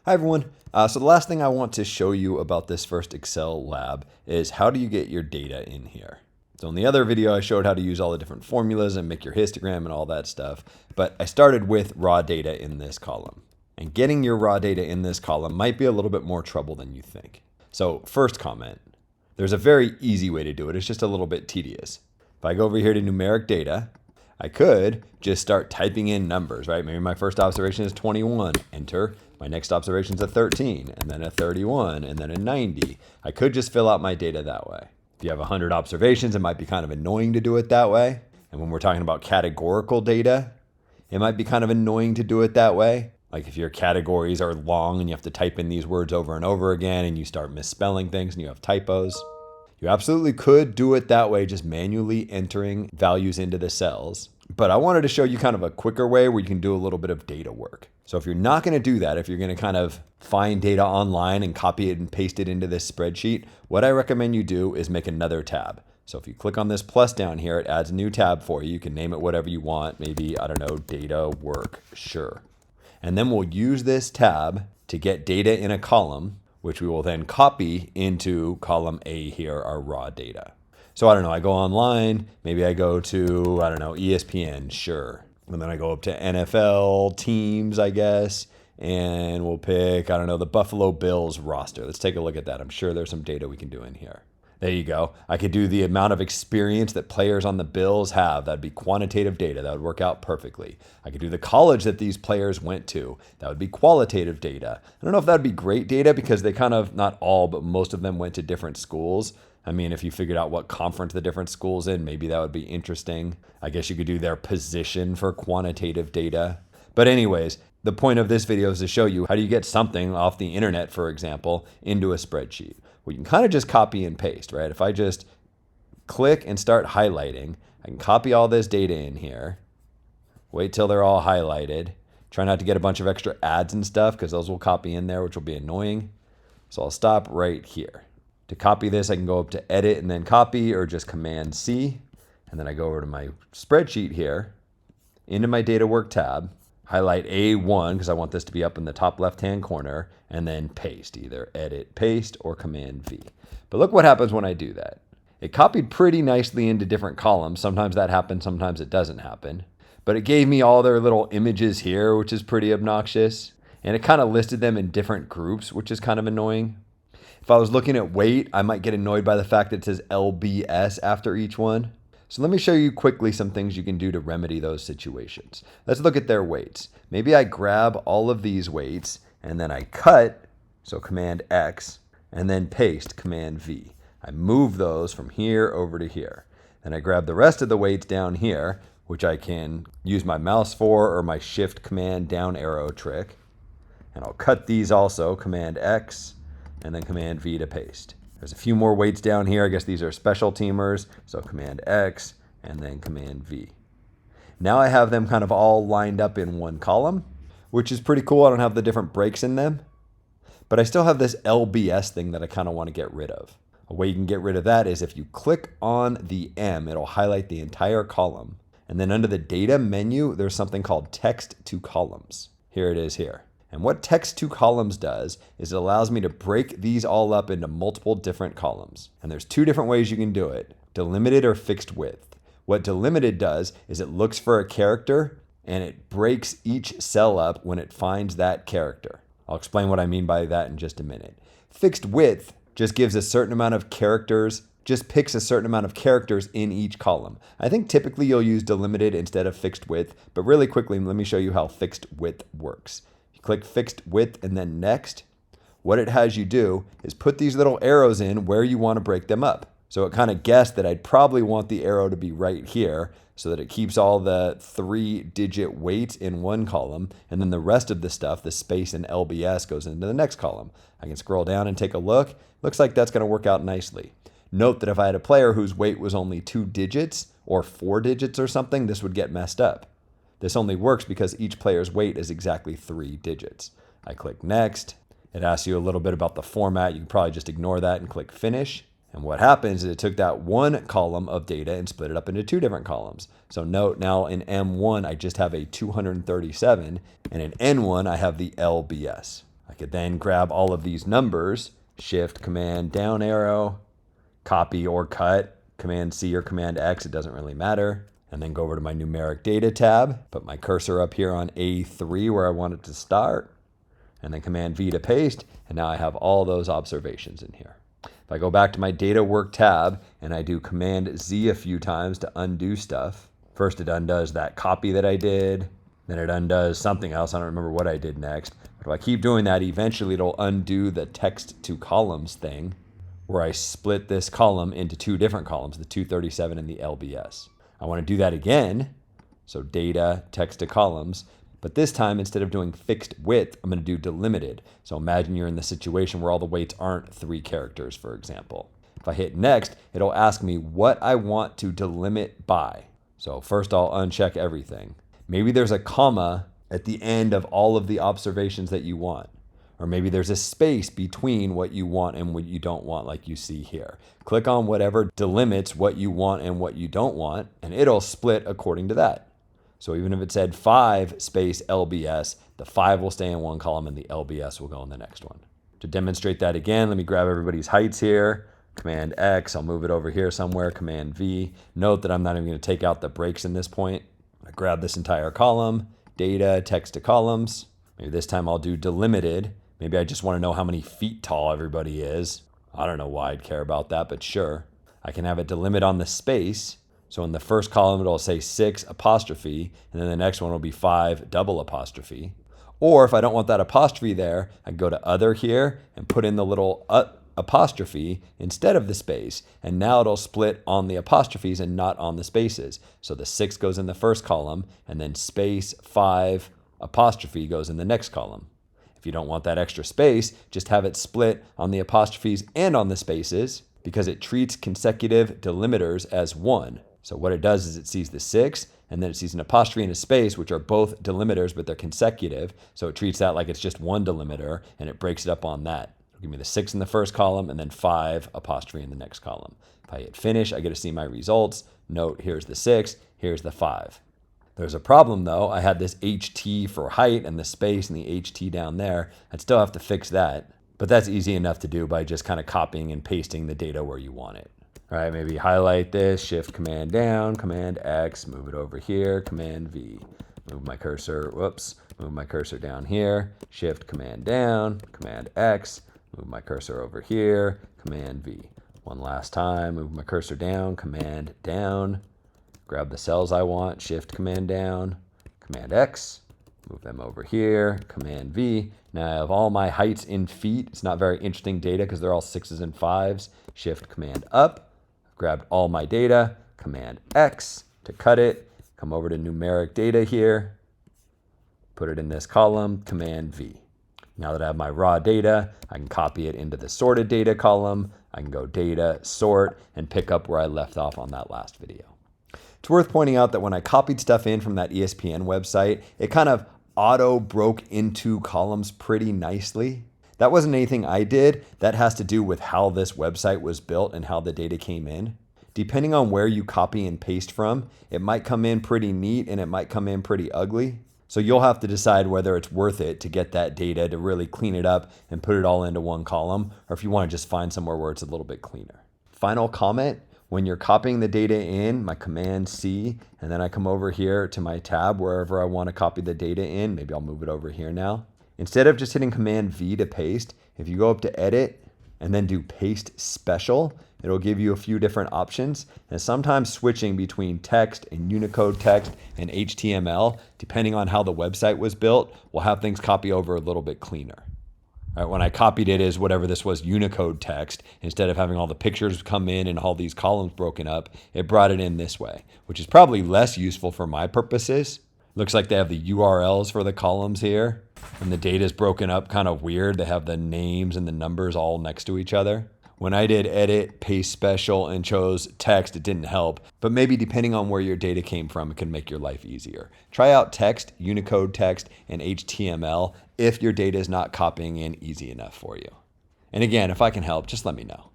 Hi everyone. So the last thing I want to show you about this first Excel lab is how do you get your data in here. So in the other video, I showed how to use all the different formulas and make your histogram and all that stuff. But I started with raw data in this column. And getting your raw data in this column might be a little bit more trouble than you think. So first comment, there's a very easy way to do it. It's just a little bit tedious. If I go over here to numeric data, I could just start typing in numbers, right? Maybe my first observation is 21, enter. My next observation is a 13, and then a 31, and then a 90. I could just fill out my data that way. If you have 100 observations, it might be kind of annoying to do it that way. And when we're talking about categorical data, it might be kind of annoying to do it that way. Like if your categories are long and you have to type in these words over and over again and you start misspelling things and you have typos. You absolutely could do it that way, just manually entering values into the cells. But I wanted to show you kind of a quicker way where you can do a little bit of data work. So if you're not going to do that, if you're going to kind of find data online and copy it and paste it into this spreadsheet, what I recommend you do is make another tab. So if you click on this plus down here, it adds a new tab for you. You can name it whatever you want. Maybe, I don't know, data work, sure. And then we'll use this tab to get data in a column, which we will then copy into column A here, our raw data. So I don't know, I go online, maybe I go to, I don't know, ESPN, sure. And then I go up to NFL teams, I guess, and we'll pick, I don't know, the Buffalo Bills roster. Let's take a look at that. I'm sure there's some data we can do in here. There you go. I could do the amount of experience that players on the Bills have. That'd be quantitative data. That would work out perfectly. I could do the college that these players went to. That would be qualitative data. I don't know if that'd be great data because they kind of, not all, but most of them went to different schools. I mean, if you figured out what conference the different schools in, maybe that would be interesting. I guess you could do their position for quantitative data. But anyways, the point of this video is to show you how do you get something off the internet, for example, into a spreadsheet. Well, you can kind of just copy and paste, right? If I just click and start highlighting, I can copy all this data in here, wait till they're all highlighted, try not to get a bunch of extra ads and stuff because those will copy in there, which will be annoying. So I'll stop right here. To copy this, I can go up to edit and then copy or just Command C. And then I go over to my spreadsheet here, into my data work tab, highlight A1 because I want this to be up in the top left-hand corner, and then paste, either edit, paste, or Command V. But look what happens when I do that. It copied pretty nicely into different columns. Sometimes that happens, sometimes it doesn't happen. But it gave me all their little images here, which is pretty obnoxious. And it kind of listed them in different groups, which is kind of annoying. If I was looking at weight, I might get annoyed by the fact that it says LBS after each one. So let me show you quickly some things you can do to remedy those situations. Let's look at their weights. Maybe I grab all of these weights and then I cut, so Command X, and then paste, Command V. I move those from here over to here. Then I grab the rest of the weights down here, which I can use my mouse for or my Shift Command down arrow trick. And I'll cut these also, Command X, and then Command V to paste. There's a few more weights down here. I guess these are special teamers. So Command X and then Command V. Now I have them kind of all lined up in one column, which is pretty cool. I don't have the different breaks in them, but I still have this LBS thing that I kind of want to get rid of. A way you can get rid of that is if you click on the M, it'll highlight the entire column. And then under the data menu, there's something called text to columns. Here it is here. And what text to columns does is it allows me to break these all up into multiple different columns. And there's two different ways you can do it, delimited or fixed width. What delimited does is it looks for a character and it breaks each cell up when it finds that character. I'll explain what I mean by that in just a minute. Fixed width just gives a certain amount of characters, just picks a certain amount of characters in each column. I think typically you'll use delimited instead of fixed width, but really quickly, let me show you how fixed width works. Click fixed width and then next. What it has you do is put these little arrows in where you want to break them up. So it kind of guessed that I'd probably want the arrow to be right here so that it keeps all the 3-digit weights in one column, and then the rest of the stuff, the space and LBS, goes into the next column. I can scroll down and take a look. Looks like that's going to work out nicely. Note that if I had a player whose weight was only 2 digits or 4 digits or something, this would get messed up. This only works because each player's weight is exactly 3 digits. I click next. It asks you a little bit about the format. You can probably just ignore that and click finish. And what happens is it took that one column of data and split it up into 2 different columns. So note now in M1, I just have a 237, and in N1, I have the LBS. I could then grab all of these numbers, Shift, Command, down arrow, copy or cut, Command C or Command X, it doesn't really matter. And then go over to my numeric data tab, put my cursor up here on A3 where I want it to start, and then Command V to paste, and now I have all those observations in here. If I go back to my data work tab and I do Command Z a few times to undo stuff, first it undoes that copy that I did, then it undoes something else, I don't remember what I did next. But if I keep doing that, eventually it'll undo the text to columns thing, where I split this column into two different columns, the 237 and the LBS. I want to do that again, so data, text to columns, but this time instead of doing fixed width, I'm going to do delimited. So imagine you're in the situation where all the weights aren't 3 characters, for example. If I hit next, it'll ask me what I want to delimit by. So first I'll uncheck everything. Maybe there's a comma at the end of all of the observations that you want. Or maybe there's a space between what you want and what you don't want, like you see here. Click on whatever delimits what you want and what you don't want, and it'll split according to that. So even if it said 5 space LBS, the 5 will stay in one column and the LBS will go in the next one. To demonstrate that again, let me grab everybody's heights here. Command X, I'll move it over here somewhere, Command V. Note that I'm not even going to take out the breaks in this point. I grab this entire column, data, text to columns. Maybe this time I'll do delimited. Maybe I just want to know how many feet tall everybody is. I don't know why I'd care about that, but sure. I can have it delimit on the space. So in the first column, it'll say 6 apostrophe, and then the next one will be 5 double apostrophe. Or if I don't want that apostrophe there, I can go to other here and put in the little apostrophe instead of the space. And now it'll split on the apostrophes and not on the spaces. So the 6 goes in the first column, and then space 5 apostrophe goes in the next column. If you don't want that extra space, just have it split on the apostrophes and on the spaces because it treats consecutive delimiters as one. So what it does is it sees the 6 and then it sees an apostrophe and a space, which are both delimiters, but they're consecutive. So it treats that like it's just one delimiter and it breaks it up on that. It'll give me the 6 in the first column and then 5 apostrophe in the next column. If I hit finish, I get to see my results. Note, here's the 6, here's the 5. There's a problem though. I had this HT for height and the space and the HT down there. I'd still have to fix that, but that's easy enough to do by just kind of copying and pasting the data where you want it. All right, maybe highlight this, Shift Command down, Command X, move it over here, Command V. Move my cursor, move my cursor down here, Shift Command down, Command X, move my cursor over here, Command V. One last time, move my cursor down, Command down. Grab the cells I want, Shift Command down, Command X, move them over here, Command V. Now I have all my heights in feet. It's not very interesting data because they're all 6s and 5s. Shift Command up, I've grabbed all my data, Command X to cut it, come over to numeric data here, put it in this column, Command V. Now that I have my raw data, I can copy it into the sorted data column. I can go data, sort, and pick up where I left off on that last video. It's worth pointing out that when I copied stuff in from that ESPN website, it kind of auto broke into columns pretty nicely. That wasn't anything I did. That has to do with how this website was built and how the data came in. Depending on where you copy and paste from, it might come in pretty neat and it might come in pretty ugly. So you'll have to decide whether it's worth it to get that data to really clean it up and put it all into one column, or if you want to just find somewhere where it's a little bit cleaner. Final comment. When you're copying the data in, my Command C, and then I come over here to my tab wherever I want to copy the data in, maybe I'll move it over here now. Instead of just hitting Command V to paste, if you go up to Edit and then do Paste Special, it'll give you a few different options. And sometimes switching between text and Unicode text and HTML, depending on how the website was built, will have things copy over a little bit cleaner. Right, when I copied it as whatever this was, Unicode text, instead of having all the pictures come in and all these columns broken up, it brought it in this way, which is probably less useful for my purposes. Looks like they have the URLs for the columns here, and the data is broken up kind of weird. They have the names and the numbers all next to each other. When I did Edit, Paste Special, and chose text, it didn't help, but maybe depending on where your data came from, it can make your life easier. Try out text, Unicode text, and HTML if your data is not copying in easy enough for you. And again, if I can help, just let me know.